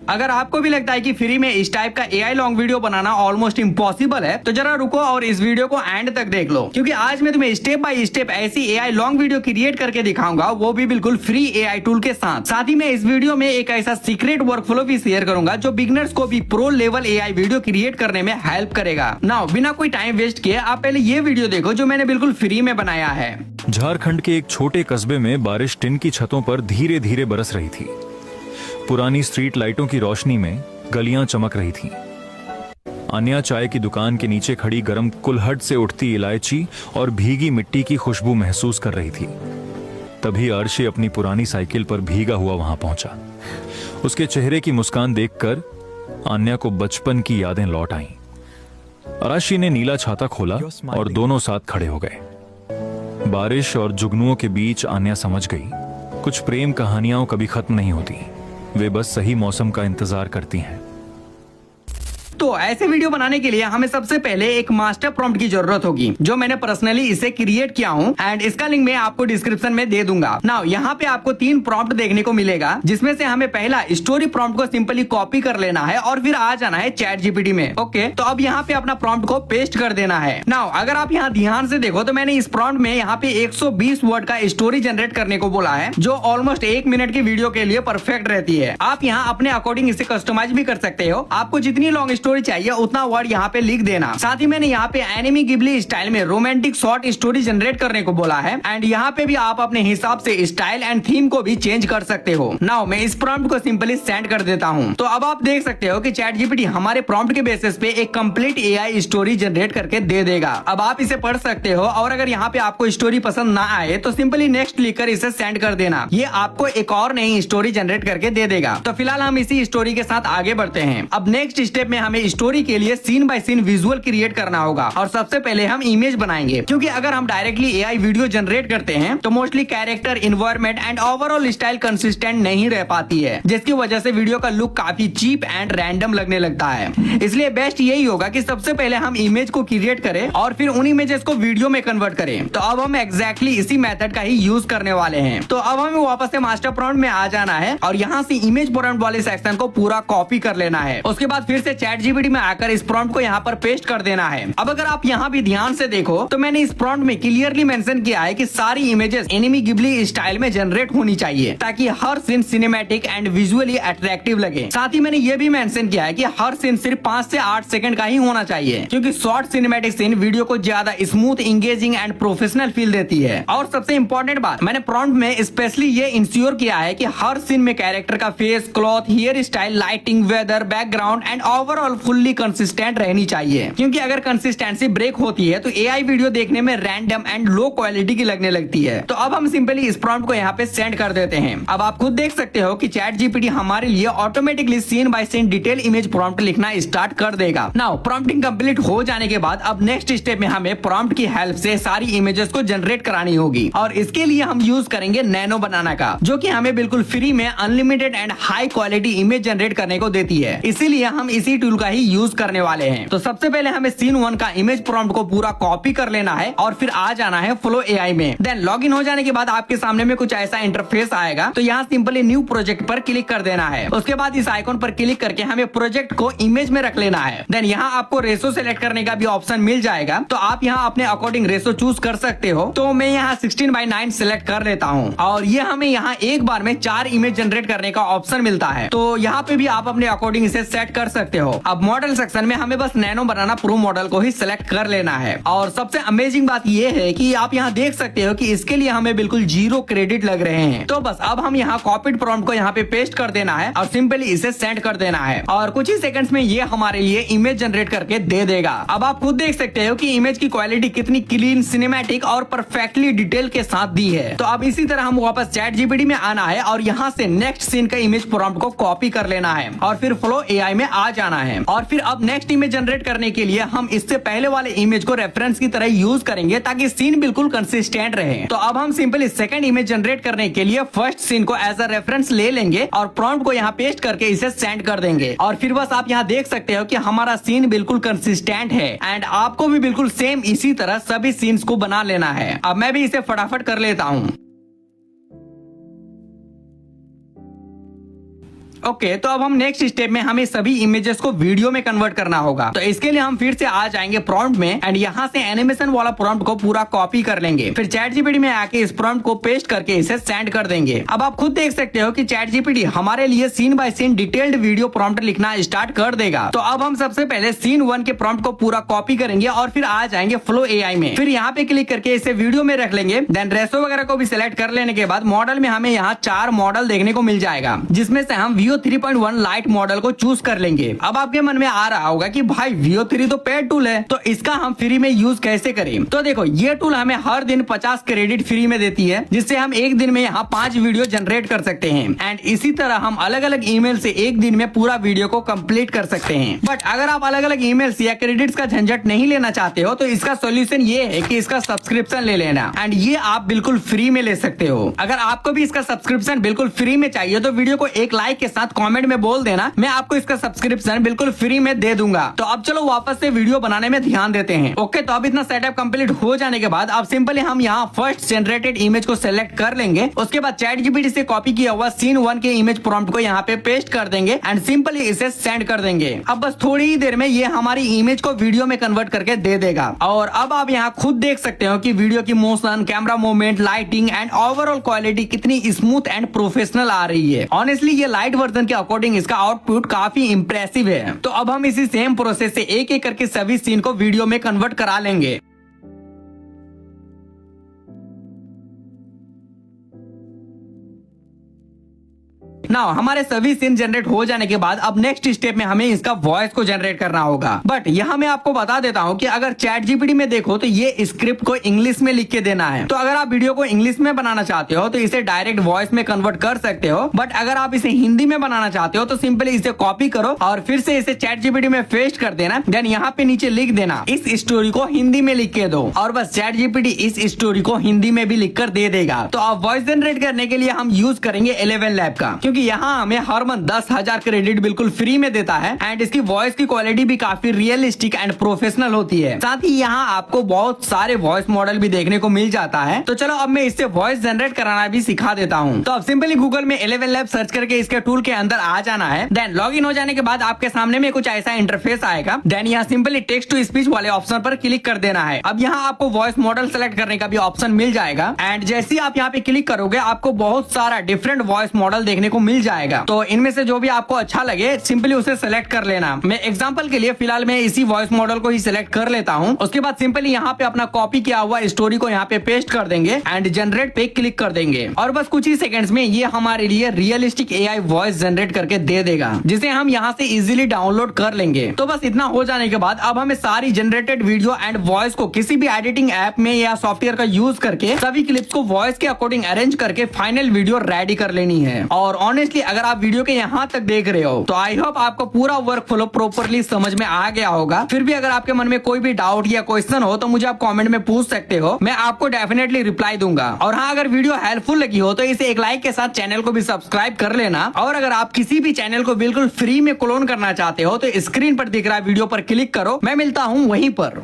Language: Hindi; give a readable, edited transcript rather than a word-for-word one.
अगर आपको भी लगता है कि फ्री में इस टाइप का एआई लॉन्ग वीडियो बनाना ऑलमोस्ट इम्पॉसिबल है तो जरा रुको और इस वीडियो को एंड तक देख लो, क्योंकि आज मैं तुम्हें स्टेप बाय स्टेप ऐसी एआई लॉन्ग वीडियो क्रिएट करके दिखाऊंगा, वो भी बिल्कुल फ्री एआई टूल के साथ। साथ ही मैं इस वीडियो में एक ऐसा सीक्रेट वर्कफ्लो भी शेयर करूंगा जो बिगिनर्स को भी pro level AI video create करने में हेल्प करेगा। नाउ बिना कोई टाइम वेस्ट किए आप पहले ये वीडियो देखो जो मैंने बिल्कुल फ्री में बनाया है। झारखंड के एक छोटे कस्बे में बारिश टिन की छतों पर धीरे धीरे बरस रही थी। पुरानी स्ट्रीट लाइटों की रोशनी में गलियां चमक रही थीं। अन्या चाय की दुकान के नीचे खड़ी गरम कुल्हड़ से उठती इलायची और भीगी मिट्टी की खुशबू महसूस कर रही थी। तभी अर्शी अपनी पुरानी साइकिल पर भीगा हुआ वहां पहुंचा। उसके चेहरे की मुस्कान देखकर अन्या को बचपन की यादें लौट आईं। अर्शी ने नीला छाता खोला और दोनों साथ खड़े हो गए। बारिश और जुगनुओं के बीच अन्या समझ गई, कुछ प्रेम कहानियां कभी खत्म नहीं होती, वे बस सही मौसम का इंतजार करती हैं। तो ऐसे वीडियो बनाने के लिए हमें सबसे पहले एक मास्टर प्रॉम्प्ट की जरूरत होगी, जो मैंने पर्सनली इसे क्रिएट किया हूं एंड इसका लिंक मैं आपको डिस्क्रिप्शन में दे दूंगा। नाउ यहाँ पे आपको 3 प्रॉम्प्ट देखने को मिलेगा, जिसमें से हमें पहला स्टोरी प्रॉम्प्ट को सिंपली कॉपी कर लेना है और फिर आ जाना है चैट जीपीटी में। ओके, तो अब यहाँ पे अपना प्रॉम्प्ट को पेस्ट कर देना है। नाउ अगर आप यहाँ ध्यान से देखो तो मैंने इस प्रॉम्प्ट में यहाँ पे 120 वर्ड का स्टोरी जनरेट करने को बोला है, जो ऑलमोस्ट 1 मिनट की वीडियो के लिए परफेक्ट रहती है। आप यहाँ अपने अकॉर्डिंग इसे कस्टमाइज भी कर सकते हो। आपको जितनी लॉन्ग स्टोरी चाहिए उतना वर्ड यहाँ पे लिख देना। साथ ही मैंने यहाँ पे एनिमी गिबली स्टाइल में रोमांटिक शॉर्ट स्टोरी जनरेट करने को बोला है एंड यहाँ पे भी आप अपने हिसाब से स्टाइल एंड थीम को भी चेंज कर सकते हो। नाउ मैं इस प्रॉम्प्ट को सिंपली सेंड कर देता हूँ। तो अब आप देख सकते हो कि चैट जीपीटी हमारे प्रॉम्प्ट के बेसिस पे एक कंप्लीट एआई स्टोरी जनरेट करके दे देगा। अब आप इसे पढ़ सकते हो और अगर यहाँ पे आपको स्टोरी पसंद ना आए तो सिंपली नेक्स्ट लिखकर इसे सेंड कर देना। ये आपको एक और नई स्टोरी जनरेट करके दे देगा। तो फिलहाल हम इसी स्टोरी के साथ आगे बढ़ते हैं। अब नेक्स्ट स्टेप में हमें स्टोरी के लिए scene by scene visual create करना होगा और सबसे पहले हम इमेज बनाएंगे, क्योंकि अगर हम डायरेक्टली एआई वीडियो जनरेट करते हैं तो mostly character, environment and overall style consistent नहीं रह पाती है, जिसकी वजह से वीडियो का लुक काफी चीप एंड रैंडम लगने लगता है। इसलिए बेस्ट यही होगा कि सबसे पहले हम इमेज को क्रिएट करें और फिर उन इमेजेस को वीडियो में कन्वर्ट करें। तो अब हम एग्जैक्टली इसी मेथड का ही यूज करने वाले हैं। तो अब हमें वापस से मास्टर प्रॉम्प्ट में आ जाना है और यहाँ से इमेज प्रॉम्प्ट वाले सेक्शन को पूरा कॉपी कर लेना है। उसके बाद फिर से चैट जीपीटी में आकर इस प्रॉम्प्ट को यहाँ पर पेस्ट कर देना है। अब अगर आप यहाँ भी ध्यान से देखो तो मैंने इस प्रॉम्प्ट में क्लियरली मेंशन किया है कि सारी इमेजेस एनिमी गिबली स्टाइल में जनरेट होनी चाहिए, ताकि हर scene cinematic and visually attractive लगे। साथ ही मैंने ये भी मेंशन किया है कि हर सीन सिर्फ 5 से 8 सेकंड का ही होना चाहिए, क्योंकि शॉर्ट सिनेमैटिक सीन वीडियो को ज्यादा smooth, engaging and professional feel देती है। और सबसे इंपॉर्टेंट बात, मैंने प्रॉम्प्ट में स्पेशली ये इंश्योर किया है कि हर सीन में कैरेक्टर का face, cloth, hair style, lighting, weather, background and overall fully consistent रहनी चाहिए, क्योंकि अगर कंसिस्टेंसी ब्रेक होती है तो एआई वीडियो देखने में रैंडम एंड लो क्वालिटी की लगने लगती है। तो अब हम सिंपली इस प्रॉम्प्ट को यहाँ पे सेंड कर देते हैं। अब आप खुद देख सकते हो कि चैट जीपीटी हमारे लिए automatically scene by scene detail image prompt लिखना स्टार्ट कर देगा। नाउ प्रॉम्प्टिंग कंप्लीट हो जाने के बाद अब नेक्स्ट स्टेप में हमें प्रॉम्प्ट की हेल्प से सारी इमेजेस को जनरेट करानी होगी और इसके लिए हम यूज करेंगे नैनो बनाना का, जो कि हमें बिल्कुल फ्री में unlimited and high quality image generate करने को देती है। इसीलिए हम इसी टूल का ही यूज करने वाले हैं। तो सबसे पहले हमें सीन 1 का इमेज प्रॉम्प्ट को पूरा कॉपी कर लेना है और फिर आ जाना है फ्लो एआई में। देन लॉग इन हो जाने के बाद आपके सामने में कुछ ऐसा इंटरफेस आएगा। तो यहाँ सिंपली न्यू प्रोजेक्ट पर क्लिक कर देना है। उसके बाद इस आइकॉन पर क्लिक करके हमें प्रोजेक्ट को इमेज में रख लेना है। देन यहाँ आपको रेशो सेलेक्ट करने का भी ऑप्शन मिल जाएगा, तो आप यहाँ अपने अकॉर्डिंग रेशो चूज कर सकते हो। तो मैं यहाँ 16:9 सेलेक्ट कर लेता हूँ और ये हमें यहाँ एक बार में 4 इमेज जनरेट करने का ऑप्शन मिलता है। तो यहाँ पे भी आप अपने अकॉर्डिंग इसे सेट कर सकते हो। अब मॉडल सेक्शन में हमें बस नैनो बनाना प्रो मॉडल को ही सिलेक्ट कर लेना है। और सबसे अमेजिंग बात यह है कि आप यहाँ देख सकते हो कि इसके लिए हमें बिल्कुल 0 क्रेडिट लग रहे हैं। तो बस अब हम यहाँ कॉपीड प्रॉम्प्ट को यहाँ पे पेस्ट कर देना है और सिंपली इसे सेंड कर देना है और कुछ ही सेकंड्स में ये हमारे लिए इमेज जनरेट करके दे देगा। अब आप खुद देख सकते हो कि इमेज की क्वालिटी कितनी क्लीन, सिनेमैटिक और परफेक्टली डिटेल के साथ दी है। तो अब इसी तरह हम वापस चैट जीपीटी में आना है और यहाँ से नेक्स्ट सीन का इमेज प्रॉम्प्ट को कॉपी कर लेना है और फिर फ्लो एआई में आ जाना है। और फिर अब नेक्स्ट इमेज जनरेट करने के लिए हम इससे पहले वाले इमेज को रेफरेंस की तरह यूज करेंगे ताकि सीन बिल्कुल कंसिस्टेंट रहे। तो अब हम सिंपली सेकंड इमेज जनरेट करने के लिए फर्स्ट सीन को एज अ रेफरेंस ले लेंगे और प्रॉम्प्ट को यहाँ पेस्ट करके इसे सेंड कर देंगे। और फिर बस आप यहाँ देख सकते हो कि हमारा सीन बिल्कुल कंसिस्टेंट है एंड आपको भी बिल्कुल सेम इसी तरह सभी सीन्स को बना लेना है। अब मैं भी इसे फटाफट कर लेता हूँ। ओके, तो अब हम नेक्स्ट स्टेप में हमें सभी इमेजेस को वीडियो में कन्वर्ट करना होगा। तो इसके लिए हम फिर से आ जाएंगे प्रॉम्प्ट में एंड यहाँ से एनिमेशन वाला प्रॉम्प्ट को पूरा कॉपी कर लेंगे। फिर चैट जीपीटी में आके इस प्रॉम्प्ट को पेस्ट करके इसे सेंड कर देंगे। अब आप खुद देख सकते हो कि चैट जीपीटी हमारे लिए scene by scene detailed video prompt लिखना स्टार्ट कर देगा। तो अब हम सबसे पहले सीन 1 के प्रॉम्प्ट को पूरा कॉपी करेंगे और फिर आ जाएंगे फ्लो एआई में। फिर यहाँ पे क्लिक करके इसे वीडियो में रख लेंगे। देन रेशो वगैरह को भी सिलेक्ट कर लेने के बाद मॉडल में हमें यहाँ 4 मॉडल देखने को मिल जाएगा, जिसमें से हम Veo 3.1 लाइट मॉडल को चूज कर लेंगे। अब आपके मन में आ रहा होगा कि भाई Veo 3 तो पेड टूल है, तो इसका हम फ्री में यूज कैसे करें? तो देखो, ये टूल हमें हर दिन 50 क्रेडिट फ्री में देती है, जिससे हम एक दिन में यहाँ 5 वीडियो जनरेट कर सकते हैं। एंड इसी तरह हम अलग अलग ईमेल से एक दिन में पूरा वीडियो को कंप्लीट कर सकते हैं। बट अगर आप अलग अलग ईमेल या क्रेडिट्स का झंझट नहीं लेना चाहते हो, तो इसका सोल्यूशन ये है कि इसका सब्सक्रिप्शन ले लेना। एंड ये आप बिल्कुल फ्री में ले सकते हो। अगर आपको भी इसका सब्सक्रिप्शन बिल्कुल फ्री में चाहिए तो वीडियो को एक लाइक के साथ कमेंट में बोल देना, मैं आपको इसका सब्सक्रिप्शन बिल्कुल फ्री में दे दूंगा। तो अब चलो वापस से वीडियो बनाने में ध्यान देते हैं। ओके, तो अब इतना सेटअप कंप्लीट हो जाने के बाद अब सिंपली हम यहाँ फर्स्ट जनरेटेड इमेज को सिलेक्ट कर लेंगे। उसके बाद चैट जीपीटी से कॉपी किया हुआ सीन 1 के इमेज प्रॉम्प्ट को यहाँ पे पेस्ट कर देंगे एंड सिंपली इसे सेंड कर देंगे। अब बस थोड़ी ही देर में ये हमारी इमेज को वीडियो में कन्वर्ट करके दे देगा। और अब आप यहाँ खुद देख सकते हो कि वीडियो की motion, camera movement, lighting and overall quality कितनी स्मूथ एंड प्रोफेशनल आ रही है। ऑनेस्टली ये लाइट वर्जन के अकॉर्डिंग इसका आउटपुट काफी इंप्रेसिव है। तो अब हम इसी सेम प्रोसेस से एक एक करके सभी सीन को वीडियो में कन्वर्ट करा लेंगे। नाउ हमारे सभी सीन जनरेट हो जाने के बाद अब नेक्स्ट स्टेप में हमें इसका वॉइस को जनरेट करना होगा। बट यहाँ मैं आपको बता देता हूँ कि अगर चैट जीपीटी में देखो तो ये स्क्रिप्ट को इंग्लिश में लिख के देना है। तो अगर आप वीडियो को इंग्लिश में बनाना चाहते हो तो इसे डायरेक्ट वॉइस में कन्वर्ट कर सकते हो। बट अगर आप इसे हिंदी में बनाना चाहते हो तो सिंपली इसे कॉपी करो और फिर से इसे चैट जीपीटी में पेस्ट कर देना। देन यहाँ पे नीचे लिख देना इस स्टोरी को हिंदी में लिख के दो, और बस चैट जीपीटी इस स्टोरी को हिंदी में भी लिख कर दे देगा। तो अब वॉइस जनरेट करने के लिए हम यूज करेंगे 11 लैब का, क्योंकि यहाँ हमें हर मंथ 10,000 क्रेडिट बिल्कुल फ्री में देता है एंड इसकी वॉइस की क्वालिटी भी काफी रियलिस्टिक एंड प्रोफेशनल होती है। साथ ही यहाँ आपको बहुत सारे वॉइस मॉडल भी देखने को मिल जाता है। तो चलो अब मैं इससे वॉइस जनरेट कराना भी सिखा देता हूँ। तो अब सिंपली गूगल में 11 लैब सर्च करके इसके टूल के अंदर आ जाना है। देन लॉग इन हो जाने के बाद आपके सामने में कुछ ऐसा इंटरफेस आएगा। देन यहाँ सिंपली टेक्स्ट टू स्पीच वाले ऑप्शन पर क्लिक कर देना है। अब यहाँ आपको वॉइस मॉडल सेलेक्ट करने का भी ऑप्शन मिल जाएगा एंड जैसे ही आप यहाँ पे क्लिक करोगे आपको बहुत सारा डिफरेंट वॉइस मॉडल देखने को मिल जाएगा। तो इनमें से जो भी आपको अच्छा लगे सिंपली उसे सेलेक्ट कर लेना। मैं एग्जांपल के लिए फिलहाल मैं इसी वॉइस मॉडल को ही सिलेक्ट कर लेता हूं। उसके बाद सिंपली यहाँ पे अपना कॉपी किया हुआ स्टोरी को यहाँ पे पेस्ट कर देंगे एंड जनरेट पे क्लिक कर देंगे और बस कुछ ही सेकंड्स में ये हमारे लिए रियलिस्टिक एआई वॉइस जनरेट करके दे देगा, जिसे हम यहाँ से इजीली डाउनलोड कर लेंगे। तो बस इतना हो जाने के बाद अब हमें सारी जनरेटेड वीडियो एंड वॉइस को किसी भी एडिटिंग ऐप में या सॉफ्टवेयर का यूज करके सभी क्लिप्स को वॉइस के अकॉर्डिंग अरेंज करके फाइनल वीडियो रेडी कर लेनी है। और ऑनेस्टली अगर आप वीडियो के यहाँ तक देख रहे हो तो आई होप आपको पूरा वर्क फ्लो प्रॉपर्ली समझ में आ गया होगा। फिर भी अगर आपके मन में कोई भी डाउट या क्वेश्चन हो तो मुझे आप कमेंट में पूछ सकते हो, मैं आपको डेफिनेटली रिप्लाई दूंगा। और हाँ, अगर वीडियो हेल्पफुल लगी हो तो इसे एक लाइक के साथ चैनल को भी सब्सक्राइब कर लेना। और अगर आप किसी भी चैनल को बिल्कुल फ्री में क्लोन करना चाहते हो तो स्क्रीन पर दिख रहा वीडियो पर क्लिक करो। मैं मिलता हूँ वहीं पर।